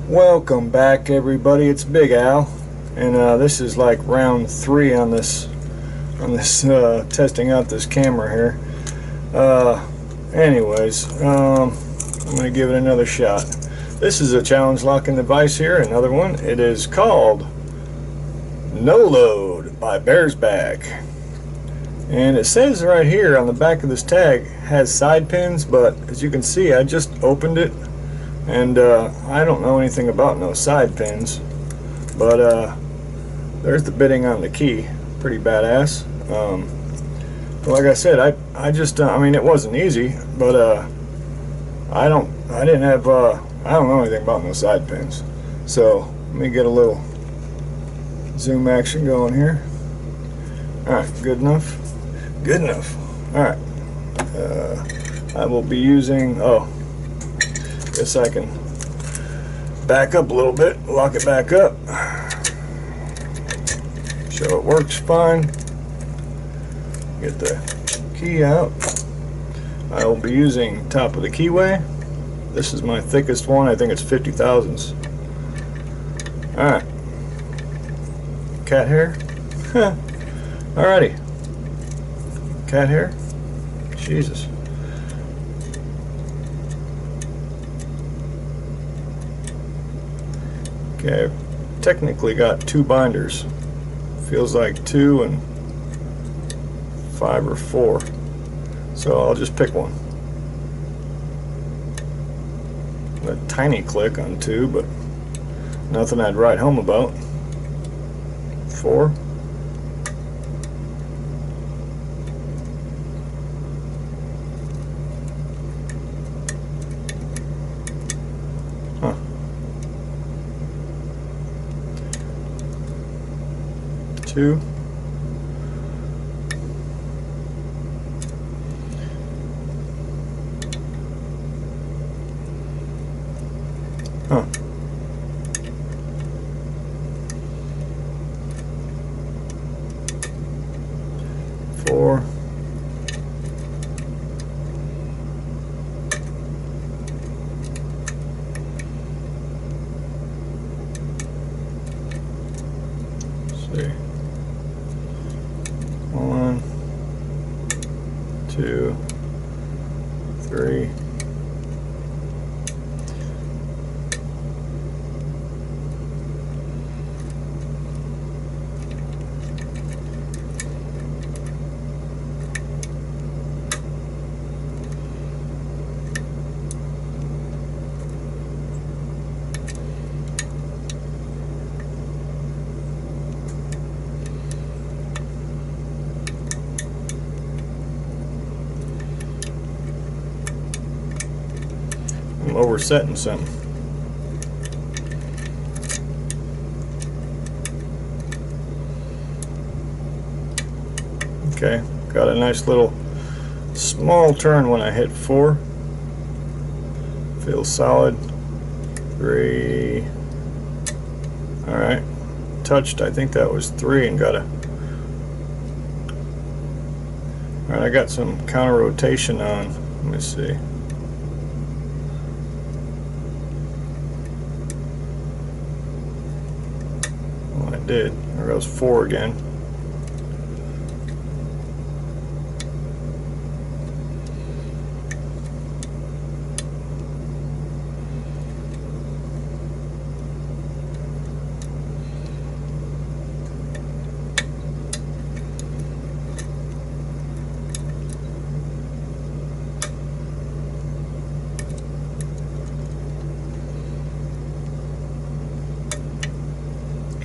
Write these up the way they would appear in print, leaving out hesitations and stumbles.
Welcome back, everybody. It's Big Al, and this is like round 3 on this testing out this camera here. Anyways, I'm gonna give it another shot. This is a challenge locking device here. Another one. It is called No Load by Bearsback, and it says right here on the back of this tag has side pins, but as you can see, I just opened it. And I don't know anything about no side pins, but there's the bitting on the key, pretty badass. But like I said, I just I mean, it wasn't easy, but I don't know anything about no side pins. So let me get a little zoom action going here. All right, good enough, good enough. All right, I will be using guess I can back up a little bit, lock it back up, so it works fine. Get the key out. I will be using top of the keyway. This is my thickest one. I think it's 50 thousandths. Alright. Cat hair. Alrighty. Cat hair. Jesus. Okay, I've technically got 2 binders. Feels like 2 and 5 or 4. So I'll just pick one. A tiny click on 2, but nothing I'd write home about. 4. Huh. 2. Huh. 4. See. 1, 2, 3. I'm oversetting something. Okay, got a nice little small turn when I hit 4. Feels solid. 3. Alright, touched, I think that was 3 and got a... Alright, I got some counter rotation on. Let me see. Well, I did. There goes 4 again.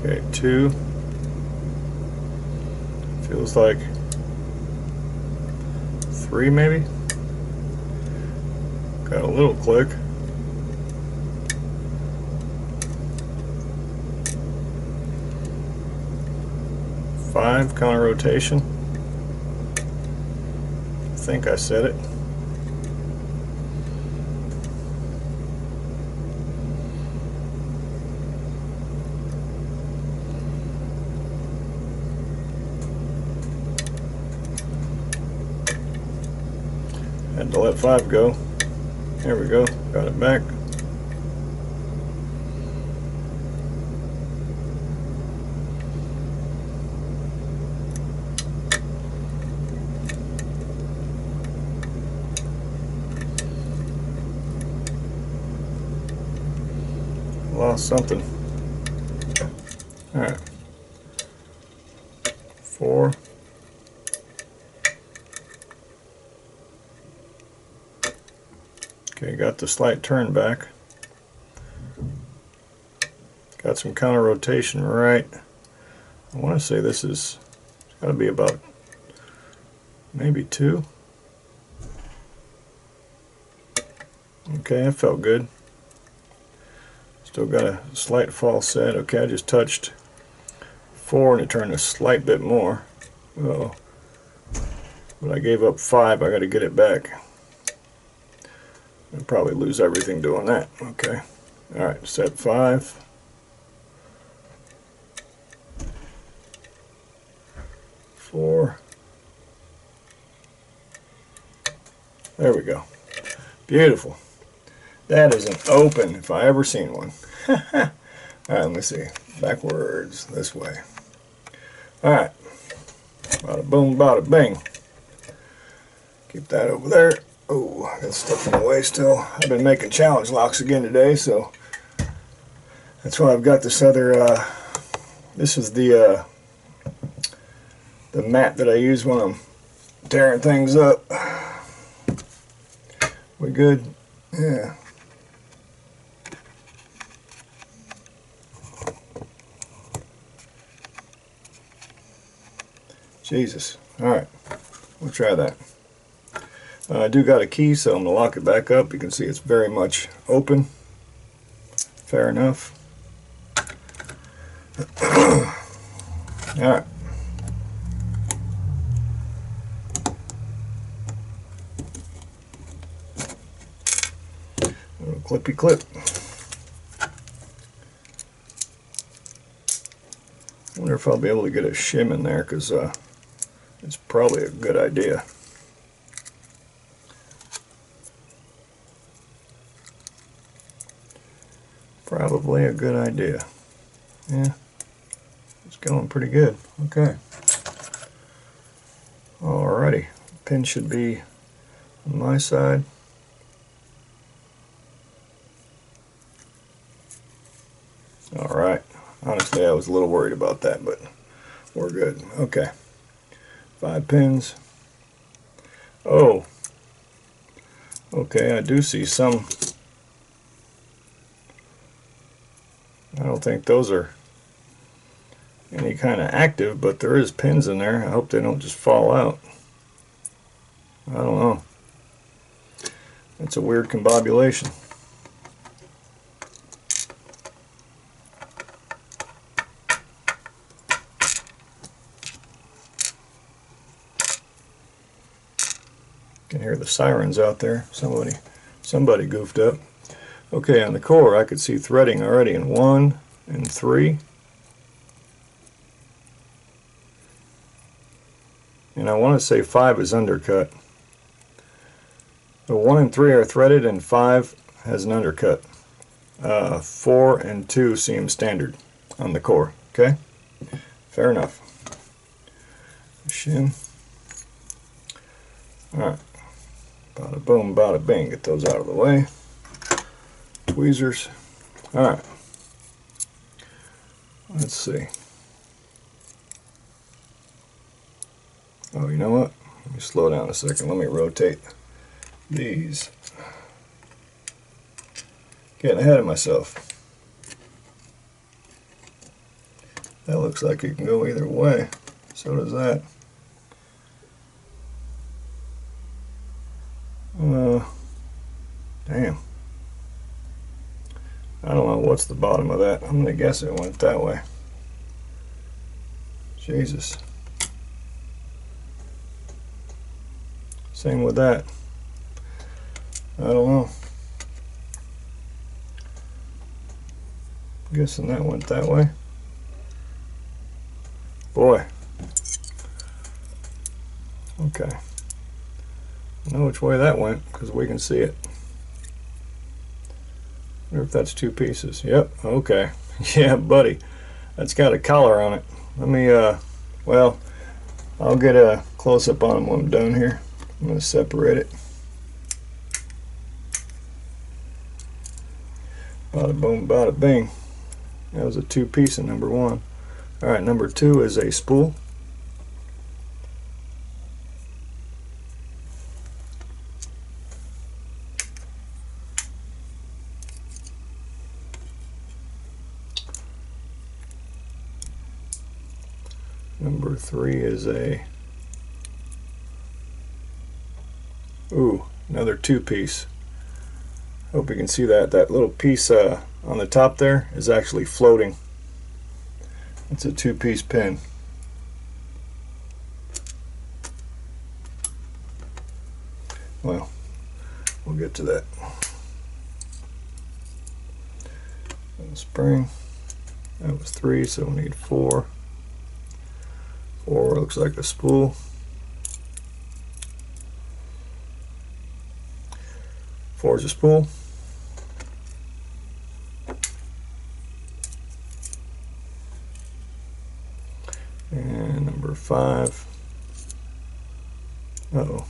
Okay, 2. Feels like 3 maybe. Got a little click. 5, counter rotation. I think I said it. Had to let 5 go. There we go. Got it back. lost something. Alright. 4. Okay, got the slight turn back. Got some counter rotation right. I want to say this is got to be about maybe 2. Okay, that felt good. Still got a slight false set. Okay, I just touched 4 and it turned a slight bit more. Oh, but I gave up 5. I got to get it back. I'll probably lose everything doing that. Okay. Alright, set 5. 4. There we go. Beautiful. That is an open if I ever seen one. Alright, let me see. Backwards this way. Alright. Bada boom, bada bing. Keep that over there. Oh, I got stuff in the way still. I've been making challenge locks again today, so that's why I've got this other, this is the mat that I use when I'm tearing things up. We good? Yeah. Jesus. Alright, we'll try that. I do got a key, so I'm going to lock it back up. You can see it's very much open. Fair enough. Alright. Little clippy clip. I wonder if I'll be able to get a shim in there, because it's probably a good idea. Probably a good idea. Yeah, it's going pretty good. Okay. Alrighty, pin should be on my side. Alright, honestly I was a little worried about that, but we're good. Okay, 5 pins. Oh, okay, I do see some. I don't think those are any kind of active, but there is pins in there. I hope they don't just fall out. I don't know. It's a weird combobulation. Can hear the sirens out there. Somebody goofed up. Okay, on the core I could see threading already in 1 and 3. And I want to say 5 is undercut. So 1 and 3 are threaded and 5 has an undercut. 4 and 2 seem standard on the core. Okay? Fair enough. Shim. Alright. Bada boom, bada bing. Get those out of the way. Tweezers. Alright. Let's see. Oh, you know what? Let me slow down a second. Let me rotate these. Getting ahead of myself. That looks like it can go either way. So does that. Damn. I don't know what's the bottom of that. I'm going to guess it went that way. Jesus. Same with that. I don't know. I'm guessing that went that way. Boy. Okay. I know which way that went because we can see it. I wonder if that's 2 pieces. Yep, okay. Yeah, buddy. That's got a collar on it. Let me, well, I'll get a close-up on them when I'm done here. I'm going to separate it. Bada boom, bada bing. That was a 2-piece in number 1. Alright, number 2 is a spool. Number 3 is another 2-piece. Hope you can see that. That little piece on the top there is actually floating. It's a 2-piece pin. Well, we'll get to that. Spring. That was 3, so we need 4. 4 looks like a spool. 4 is a spool. And number 5. Uh-oh.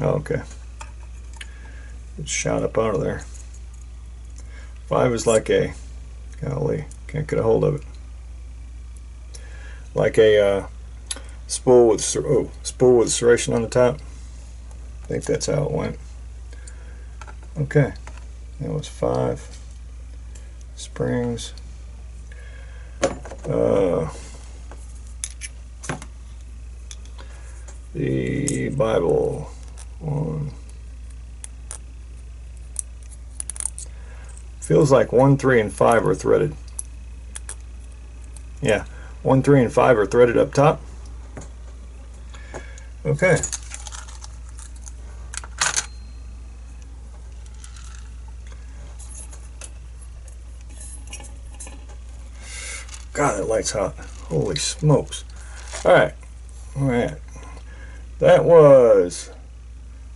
Oh, okay. It shot up out of there. 5 is like a, golly, can't get a hold of it. Like a spool with serration on the top. I think that's how it went. Okay, that was 5 springs. The Bible one. Feels like 1, 3, and 5 are threaded. Yeah, 1, 3, and 5 are threaded up top. Okay. God, that light's hot. Holy smokes. Alright. Alright. That was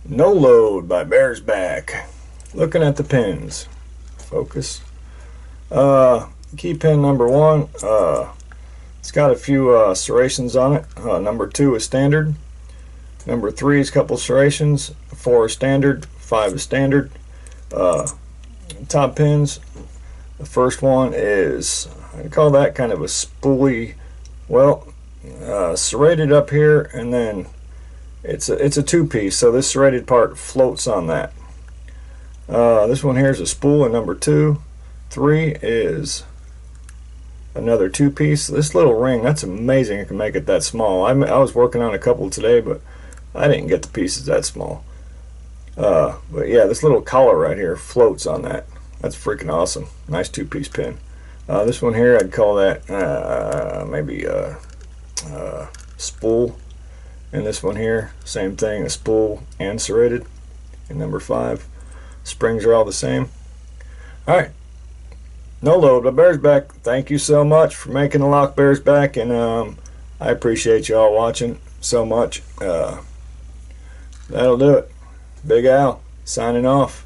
No Load by Bearsback. Looking at the pins. Focus. Key pin number 1. It's got a few serrations on it. Number 2 is standard. Number 3 is a couple serrations. 4 is standard. 5 is standard. Top pins. The first one is, I call that kind of a spoolie. Well, serrated up here, and then it's a 2-piece. So this serrated part floats on that. This one here is a spool in number 2. 3 is another 2-piece. This little ring, that's amazing. I can make it that small. I was working on a couple today, but I didn't get the pieces that small. But yeah, this little collar right here floats on that. That's freaking awesome. Nice 2-piece pin. This one here, I'd call that maybe a spool. And this one here, same thing, a spool and serrated. And number 5. Springs are all the same. Alright. No Load by Bearsback. Thank you so much for making the lock, Bearsback, and I appreciate you all watching so much. That'll do it. Big Al signing off.